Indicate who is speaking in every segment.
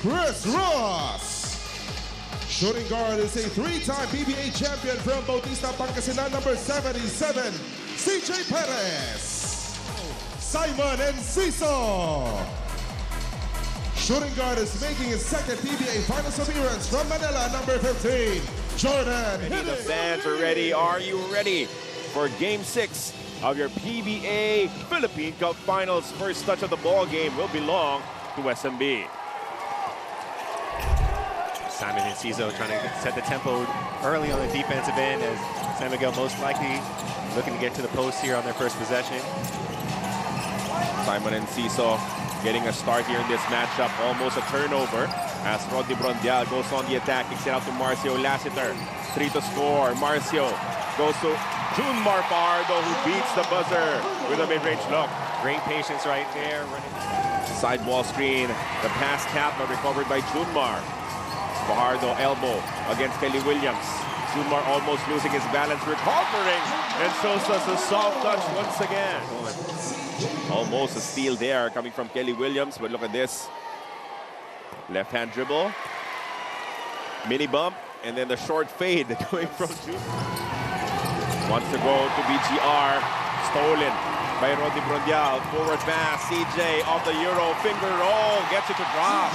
Speaker 1: Chris Ross. Shooting guard is a three-time PBA champion from Bautista, Pangasinan, number 77, CJ Perez. Simon Enciso. Shooting guard is making his second PBA Finals appearance from Manila, number 15, Jordan.
Speaker 2: The fans are ready. Are you ready for Game 6 of your PBA Philippine Cup Finals? First touch of the ball game will belong to SMB.
Speaker 3: Simon Enciso trying to set the tempo early on the defensive end, as San Miguel most likely looking to get to the post here on their first possession.
Speaker 2: Simon Enciso getting a start here in this matchup. Almost a turnover as Rodney Brondial goes on the attack. Kicks it out to Marcio Lassiter. 3 to score. Marcio goes to Junmar Pardo, who beats the buzzer with a mid-range look.
Speaker 3: Great patience right there.
Speaker 2: Side ball screen. The pass tap, but recovered by Junmar. Fajardo elbow against Kelly Williams. Junmar almost losing his balance, recovering, and shows us a soft touch once again. Almost a steal there coming from Kelly Williams, but look at this. Left hand dribble, mini bump, and then the short fade going from Junmar. Wants to go to BGR, stolen by Rodney Brondial. Forward pass, CJ off the Euro, finger roll, gets it to drop.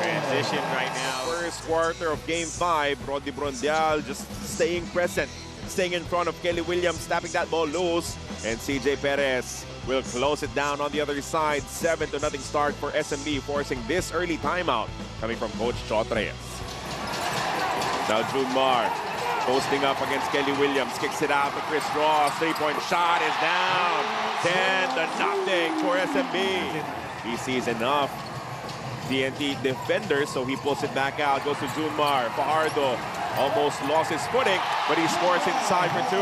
Speaker 3: Transition right now.
Speaker 2: First quarter of Game 5, Rodney Brondial just staying present, staying in front of Kelly Williams, tapping that ball loose, and CJ Perez will close it down on the other side. 7-0 start for SMB, forcing this early timeout coming from Coach Chotres. Now Junmar posting up against Kelly Williams, kicks it out to Chris Ross. 3-point shot is down. 10-0 for SMB. He sees enough TNT defenders, so he pulls it back out, goes to Junmar. Fajardo almost lost his footing, but he scores inside for 2.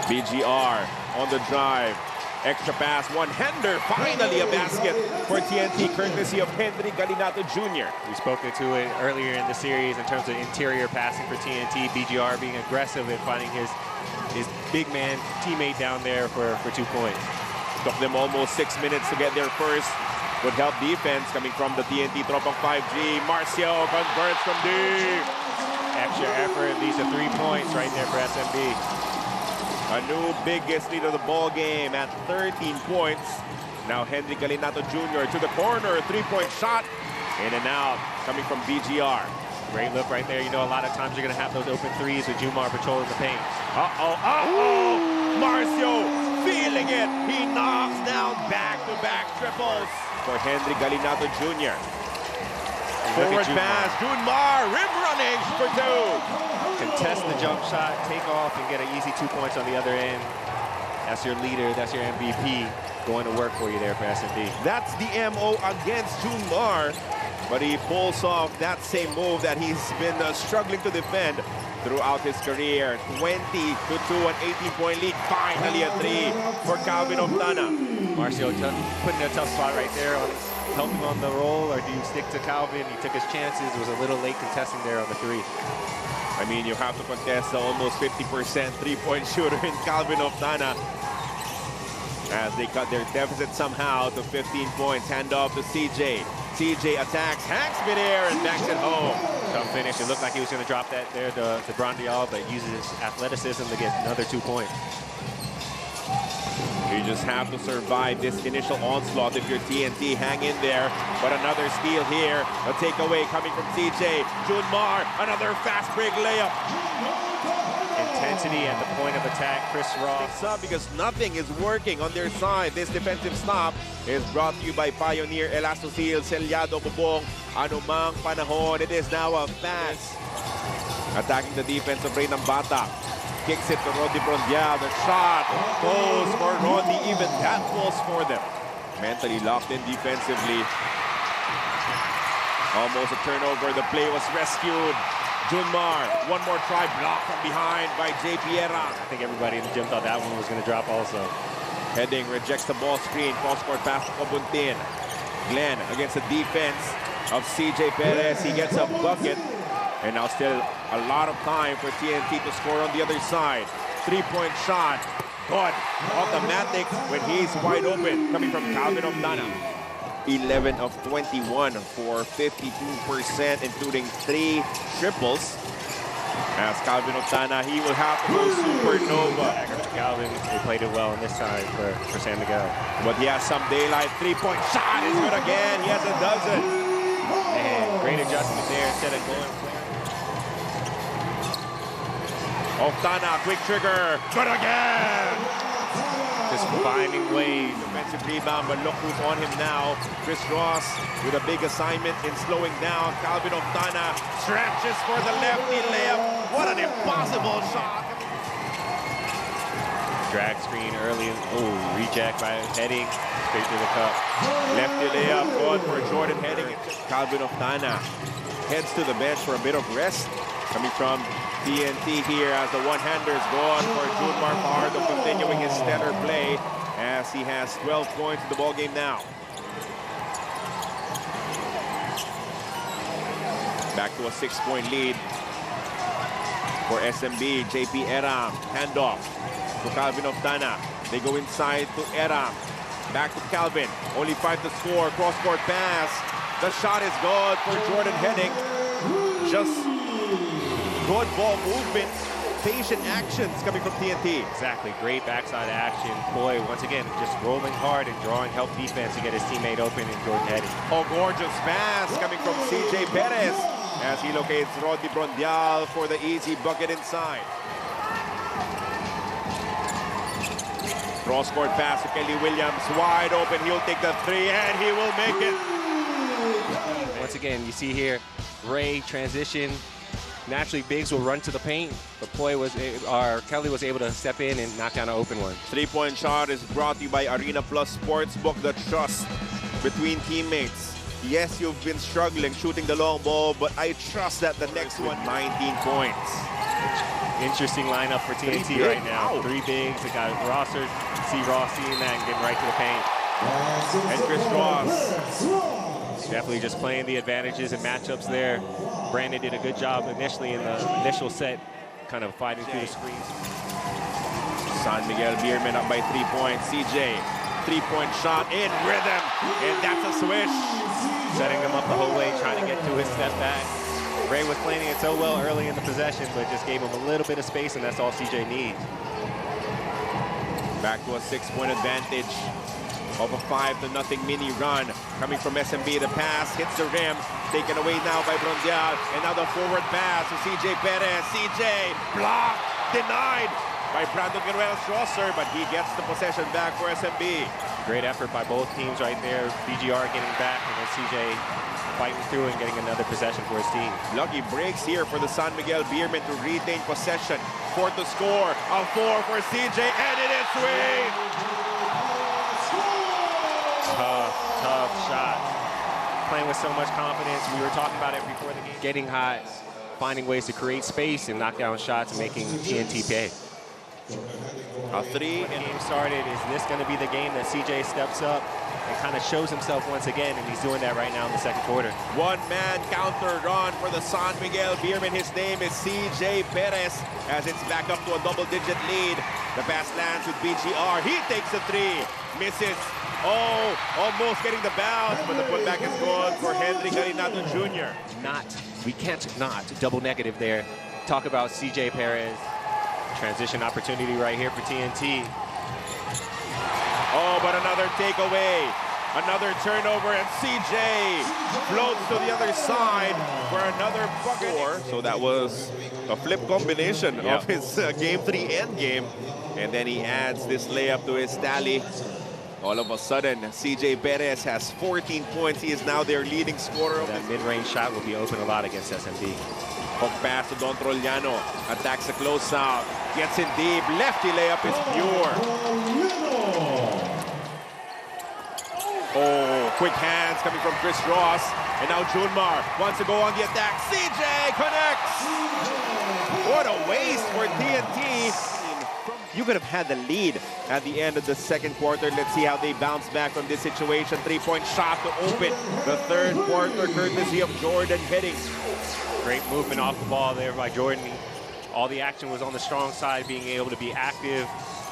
Speaker 2: BGR on the drive. Extra pass, one-hander, finally a basket for TNT, courtesy of Henry Galinato Jr.
Speaker 3: We've spoken to it earlier in the series in terms of interior passing for TNT. BGR being aggressive and finding his big man teammate down there for 2 points.
Speaker 2: Took them almost 6 minutes to get their first. Good help defense coming from the TNT Tropang 5G. Marcio converts from deep.
Speaker 3: Extra effort leads to 3 points right there for SMB.
Speaker 2: A new biggest lead of the ball game at 13 points. Now Henry Galinato Jr. to the corner, 3-point shot. In and out, coming from BGR.
Speaker 3: Great look right there. You know, a lot of times you're going to have those open threes with Junmar patrolling the paint.
Speaker 2: Marcio feeling it. He knocks down back-to-back triples for Henry Galinato Jr. Forward pass, Junmar, rim running for 2.
Speaker 3: Contest the jump shot, take off, and get an easy 2 points on the other end. That's your leader, that's your MVP going to work for you there for SMB.
Speaker 2: That's the MO against Junmar, but he pulls off that same move that he's been struggling to defend throughout his career. 20-2, an 18-point lead. Finally a 3 for Calvin Otana.
Speaker 3: Marcio putting a tough spot right there, helping on the roll, or do you stick to Calvin? He took his chances, was a little late contesting there on the 3.
Speaker 2: I mean, you have to contest the almost 50% 3-point shooter in Calvin Otana as they cut their deficit somehow to 15 points. Hand off to CJ. CJ attacks, hacks midair, and backs it home.
Speaker 3: Tough finish. It looked like he was going to drop that there to Brondial, but uses his athleticism to get another 2 points.
Speaker 2: You just have to survive this initial onslaught if you're TNT. Hang in there. But another steal here. A takeaway coming from CJ. Junmar, another fast break layup.
Speaker 3: Intensity at the point of attack. Chris Ross.
Speaker 2: Up because nothing is working on their side. This defensive stop is brought to you by Pioneer, Elastosil, Selyado, Bubong, anumang panahon. It is now a fast. Attacking the defense of Reynang Bata. Kicks it to Rodney Brondial. The shot goes for Rodney. Even that falls for them. Mentally locked in defensively. Almost a turnover. The play was rescued. Junmar, one more try, blocked from behind by Jay Piera.
Speaker 3: I think everybody in the gym thought that one was going to drop also.
Speaker 2: Heading rejects the ball screen. Cross-court pass to Kabuntin. Glenn against the defense of CJ Perez. He gets a bucket. And now still a lot of time for TNT to score on the other side. 3-point shot. Good. Automatic when he's wide open. Coming from Calvin Otana. 11 of 21 for 52%, including 3 triples. As Calvin Otana, he will have to go supernova.
Speaker 3: Calvin, he played it well on this side for San Miguel.
Speaker 2: But he has some daylight. 3-point shot is good again. He has a dozen.
Speaker 3: Man, great adjustment there instead of going flaring.
Speaker 2: Otana, quick trigger. Good again.
Speaker 3: Just finding ways.
Speaker 2: Defensive rebound, but look who's on him now. Chris Ross with a big assignment in slowing down. Calvin Otana stretches for the lefty layup. What an impossible shot.
Speaker 3: Drag screen early. Oh, reject by Heading. Straight to the cup.
Speaker 2: Lefty layup, good for Jordan Heading. Calvin Otana heads to the bench for a bit of rest. Coming from TNT here as the one-hander's gone for Junmar Fajardo, continuing his stellar play as he has 12 points in the ballgame now. Back to a 6-point lead for SMB. JP Eram, handoff to Calvin Otana. They go inside to Eram. Back to Calvin. Only 5 to score. Cross-court pass. The shot is good for Jordan Heading. Just good ball movement, patient actions coming from TNT.
Speaker 3: Exactly, great backside action. Boy, once again, just rolling hard and drawing help defense to get his teammate open and Jordan Heading.
Speaker 2: Oh, gorgeous pass coming from CJ Perez as he locates Rodney Brondial for the easy bucket inside. Cross-court pass to Kelly Williams, wide open. He'll take the 3 and he will make it.
Speaker 3: Once again, you see here, Ray transition. Naturally, bigs will run to the paint, but Kelly was able to step in and knock down an open one.
Speaker 2: 3-point shot is brought to you by Arena Plus Sportsbook, the trust between teammates. Yes, you've been struggling shooting the long ball, but I trust that the next one, 19 points.
Speaker 3: Interesting lineup for TNT right now. Wow. 3 bigs. They got Rosser. See Ross seeing that and getting right to the paint.
Speaker 2: And Chris Ross.
Speaker 3: Definitely just playing the advantages and matchups there. Brandon did a good job initially in the initial set, kind of fighting through the screens.
Speaker 2: San Miguel Beermen up by 3 points. CJ, 3-point shot in rhythm, and that's a swish.
Speaker 3: Setting him up the whole way, trying to get to his step back. Ray was playing it so well early in the possession, but just gave him a little bit of space, and that's all CJ needs.
Speaker 2: Back to a 6-point advantage of a 5-0 mini run. Coming from SMB, the pass hits the rim. Taken away now by Brondial. And now the forward pass to CJ Perez. CJ blocked, denied by Brandon Guerrero-Strasser, but he gets the possession back for SMB.
Speaker 3: Great effort by both teams right there. BGR getting back, and then CJ fighting through and getting another possession for his team.
Speaker 2: Lucky breaks here for the San Miguel Beermen to retain possession. 4 to score. A 4 for CJ, and it is swing.
Speaker 3: Tough shot. Playing with so much confidence. We were talking about it before the game. Getting hot, finding ways to create space and knock down shots and making TNT pay.
Speaker 2: A 3.
Speaker 3: When the game started, is this going to be the game that CJ steps up and kind of shows himself once again, and he's doing that right now in the second quarter.
Speaker 2: One-man counter run for the San Miguel Beermen. His name is CJ Perez as it's back up to a double-digit lead. The pass lands with BGR. He takes the 3, misses. Oh, almost getting the bounce, but the putback is good for Henry Garinato Jr.
Speaker 3: We can't not double negative there. Talk about CJ Perez. Transition opportunity right here for TNT.
Speaker 2: Oh, but another takeaway. Another turnover, and CJ floats to the other side for another bucket. So that was a flip combination of his Game 3 end game. And then he adds this layup to his tally. All of a sudden, CJ Perez has 14 points. He is now their leading scorer.
Speaker 3: That mid-range shot will be open a lot against SMB.
Speaker 2: Hook pass to Don Trollano. Attacks a closeout. Gets in deep. Lefty layup is pure. Oh, quick hands coming from Chris Ross. And now Junmar wants to go on the attack. CJ connects. What a waste for TNT. You could have had the lead at the end of the second quarter. Let's see how they bounce back from this situation. 3-point shot to open the third quarter, courtesy of Jordan Heading.
Speaker 3: Great movement off the ball there by Jordan. All the action was on the strong side, being able to be active,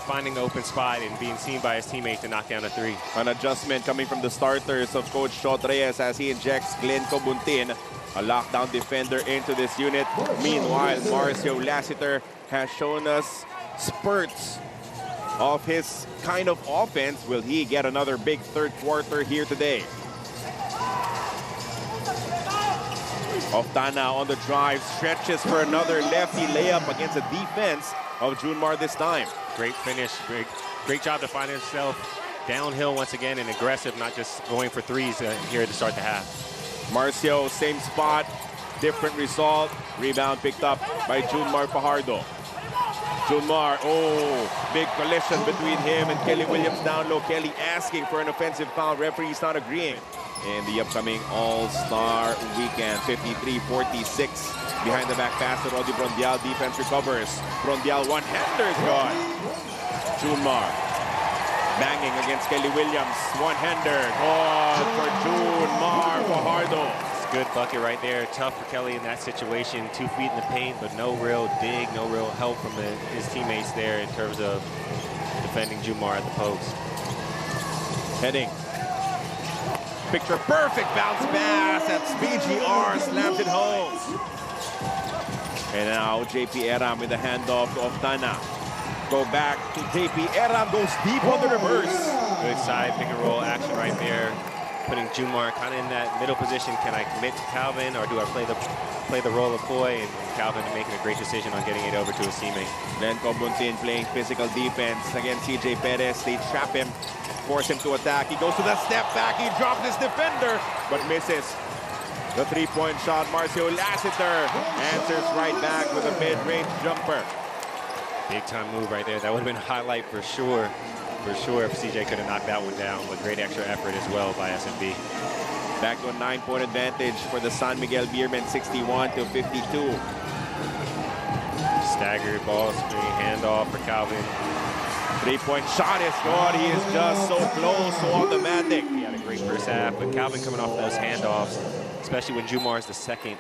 Speaker 3: finding the open spot and being seen by his teammate to knock down a three.
Speaker 2: An adjustment coming from the starters of Coach Shot Reyes as he injects Glenn Cobuntin, a lockdown defender, into this unit. Meanwhile, Marcio Lassiter has shown us spurts of his kind of offense. Will he get another big third quarter here today? Otana on the drive, stretches for another lefty layup against the defense of Junmar this time.
Speaker 3: Great finish, great job to find himself downhill once again and aggressive, not just going for threes here to start the half.
Speaker 2: Marcio, same spot, different result. Rebound picked up by Junmar Fajardo. Junmar, oh, big collision between him and Kelly Williams down low. Kelly asking for an offensive foul. Referee's not agreeing. In the upcoming All-Star Weekend, 53-46. Behind the back pass to Rodi Brondial. Defense recovers. Brondial one-hander is gone. Junmar banging against Kelly Williams. One-hander. Good for Junmar Fajardo.
Speaker 3: It's a good bucket right there. Tough for Kelly in that situation. 2 feet in the paint, but no real dig, no real help from his teammates there in terms of defending Junmar at the post.
Speaker 2: Heading. Picture perfect bounce pass. That's BGR, slams it home. And now JP Eram with the handoff to Otana. Go back to JP Eram, goes deep on the reverse.
Speaker 3: Good side pick and roll action right there. Putting Junmar kind of in that middle position. Can I commit to Calvin, or do I play the role of boy? And Calvin making a great decision on getting it over to his teammate.
Speaker 2: Then Cobuntin playing physical defense against CJ Perez. They trap him, force him to attack. He goes to the step back. He drops his defender, but misses. The three-point shot, Marcio Lassiter answers right back with a mid-range jumper.
Speaker 3: Big time move right there. That would have been a highlight for sure. For sure, if CJ could have knocked that one down with great extra effort as well by SMB.
Speaker 2: Back to a 9-point advantage for the San Miguel Beermen, 61-52.
Speaker 3: Staggered ball screen, handoff for Calvin.
Speaker 2: Three-point shot is good. He is just so close, so automatic.
Speaker 3: He had a great first half, but Calvin coming off those handoffs, especially when Junmar is the second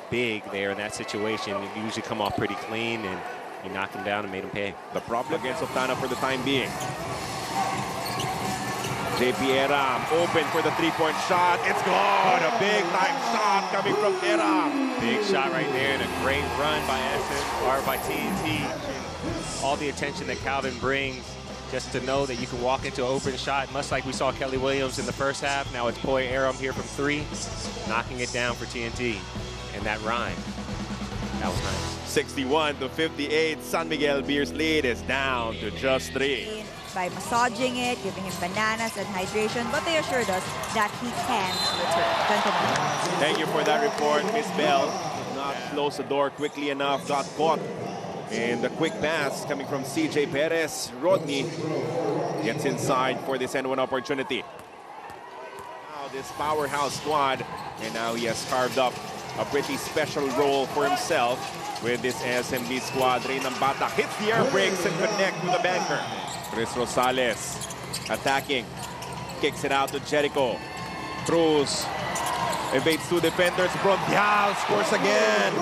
Speaker 3: big there in that situation, you usually come off pretty clean, and he knocked him down and made him pay.
Speaker 2: The problem against Otana for the time being. JP Eram open for the three-point shot. It's good. A big-time shot coming from Eram.
Speaker 3: Big shot right there and a great run by by TNT. All the attention that Calvin brings, just to know that you can walk into an open shot, much like we saw Kelly Williams in the first half. Now it's Poi Aram here from three, knocking it down for TNT. And that rhyme, that was nice.
Speaker 2: 61-58, San Miguel Beers lead is down to just 3.
Speaker 4: By massaging it, giving him bananas and hydration, but they assured us that he can return. Gentlemen.
Speaker 2: Thank you for that report, Miss Bell. Did not close the door quickly enough, got caught. And the quick pass coming from CJ Perez. Rodney gets inside for this N1 opportunity. Now this powerhouse squad, and now he has carved up a pretty special role for himself with this SMB squad. Reynam Bata hits the air brakes and connect with the banker. Chris Rosales attacking, kicks it out to Jericho. Cruz evades 2 defenders. Brondial scores again.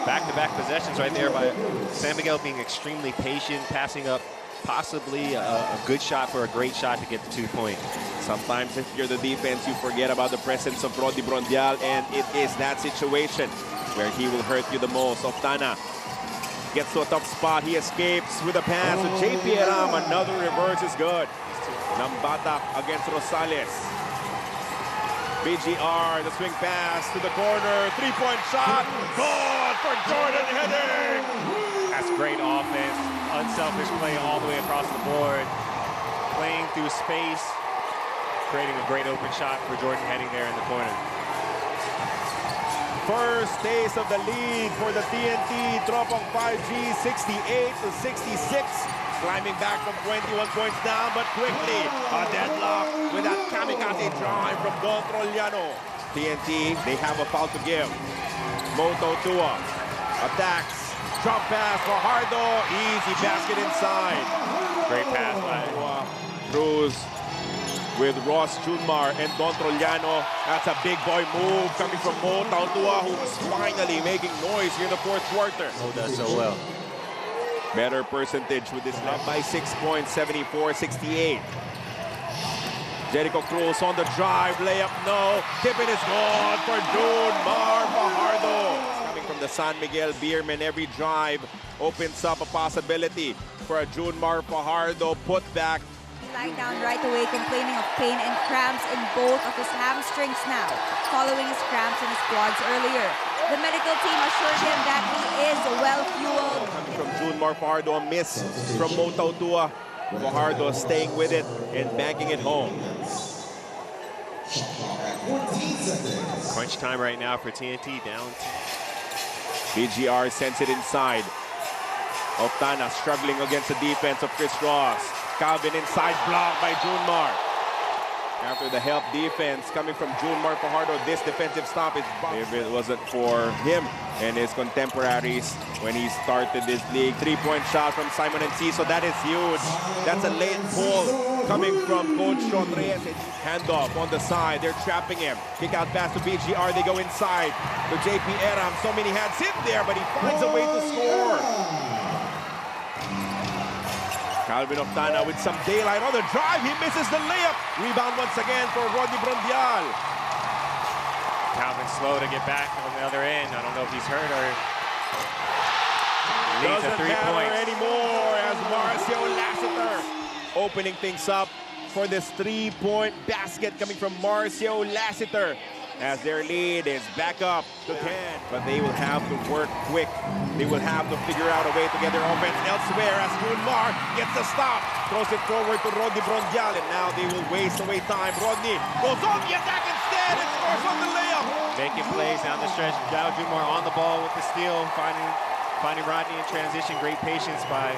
Speaker 3: Back-to-back possessions right there by San Miguel, being extremely patient, passing up possibly a good shot for a great shot to get the 2 points.
Speaker 2: Sometimes if you're the defense, you forget about the presence of Rodi Brondial, and it is that situation where he will hurt you the most. Otana gets to a tough spot. He escapes with a pass to JP Eram. Another reverse is good. Nambata against Rosales. BGR, the swing pass to the corner. 3-point shot. Good for Jordan Heading.
Speaker 3: That's great offense. Unselfish play all the way across the board. Playing through space. Creating a great open shot for Jordan Heading there in the corner.
Speaker 2: First taste of the lead for the TNT Tropang 5G, 68-66. Climbing back from 21 points down, but quickly a deadlock with that kamikaze drive from Don Troliano. TNT, they have a foul to give. Moto Tua attacks, drop pass for Hardo, easy basket inside.
Speaker 3: Great pass by
Speaker 2: Cruz with Ross Junmar and Don Troliano. That's a big boy move coming from Moto Tua, who is finally making noise here in the fourth quarter.
Speaker 3: Mo does so well.
Speaker 2: Better percentage with this up by 6 points, 74-68. Jericho Cruz on the drive, layup, no. Tipping is gone for Junmar Fajardo. Coming from the San Miguel Beermen, every drive opens up a possibility for a Junmar Fajardo put back.
Speaker 4: Lying down right away, complaining of pain and cramps in both of his hamstrings now, following his cramps in his quads earlier. The medical team assured him that he is well-fueled.
Speaker 2: Coming from Junmar Fajardo, a miss from Motautua. Fajardo staying with it and banking it home.
Speaker 3: Crunch time right now for TNT, down.
Speaker 2: BGR sends it inside. Otana struggling against the defense of Chris Ross. Calvin inside, blocked by Junmar. After the help defense coming from Junmar Fajardo, this defensive stop is bumped. If it wasn't for him and his contemporaries when he started this league. 3-point shot from Simon Enciso, that is huge. That's a late pull coming from Coach Sean Reyes. Handoff on the side, they're trapping him. Kick out pass to BGR, they go inside to JP Eram. So many hands in there, but he finds a way to score. Calvin Otana with some daylight on the drive. He misses the layup. Rebound once again for Rodney Brondial.
Speaker 3: Calvin slow to get back on the other end. I don't know if he's hurt or leads
Speaker 2: Doesn't
Speaker 3: a 3
Speaker 2: matter
Speaker 3: points.
Speaker 2: anymore as Marcio Lassiter opening things up for this 3-point basket coming from Marcio Lassiter as their lead is back up to 10. But they will have to work quick. They will have to figure out a way to get their offense elsewhere as Junmar gets the stop. Throws it forward to Rodney Brondial, and now they will waste away time. Rodney goes on the attack instead and scores on the layup.
Speaker 3: Making plays down the stretch. Dow Junmar on the ball with the steal, finding Rodney in transition. Great patience by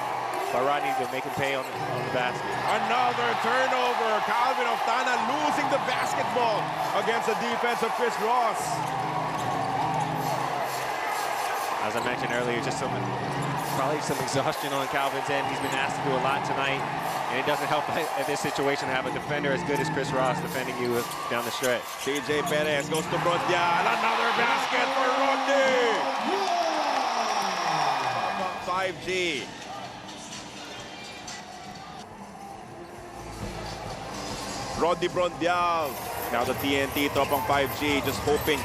Speaker 3: Rodney to make him pay on the basket.
Speaker 2: Another turnover. Calvin Otana losing the basketball against the defense of Chris Ross.
Speaker 3: As I mentioned earlier, just probably some exhaustion on Calvin's end. He's been asked to do a lot tonight, and it doesn't help in this situation to have a defender as good as Chris Ross defending you down the stretch.
Speaker 2: CJ Perez goes to Brondial. Another basket for Rodney. 5G. Rodney Brondial. Now the TNT Tropang 5G just hoping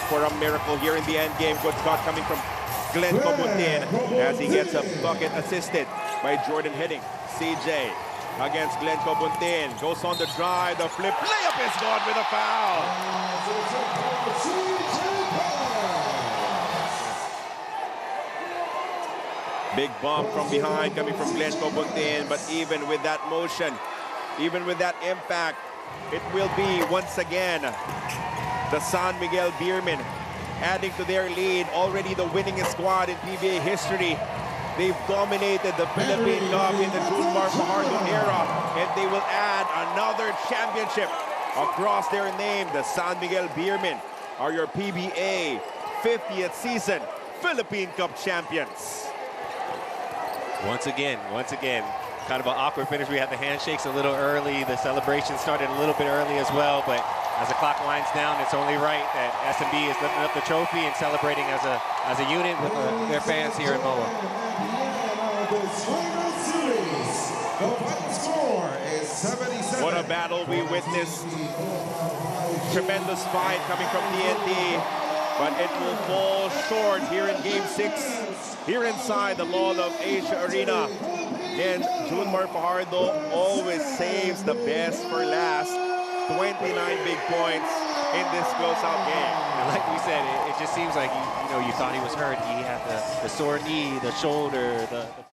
Speaker 2: for a miracle here in the end game. Good shot coming from Glenn Cobutin as he gets a bucket assisted by Jordan Heading. CJ against Glenn Cobutin. Goes on the drive, the flip. Layup is gone with a foul. Big bump from behind coming from Glenn Cobutin. But even with that motion, even with that impact, it will be once again the San Miguel Beermen adding to their lead. Already the winningest squad in PBA history. They've dominated the Philippine Cup in the Junmar Fajardo era, and they will add another championship across their name. The San Miguel Beermen are your PBA 50th season Philippine Cup champions.
Speaker 3: Once again, kind of an awkward finish. We had the handshakes a little early. The celebration started a little bit early as well, but as the clock winds down, it's only right that SMB is lifting up the trophy and celebrating as a unit with their fans here in MOA.
Speaker 2: What a battle we witnessed. Tremendous fight coming from TNT, but it will fall short here in Game 6, here inside the Mall of Asia Arena. And Junmar Fajardo always saves the best for last. 29 big points in this closeout game.
Speaker 3: And like we said, it just seems like you thought he was hurt. He had the sore knee, the shoulder, the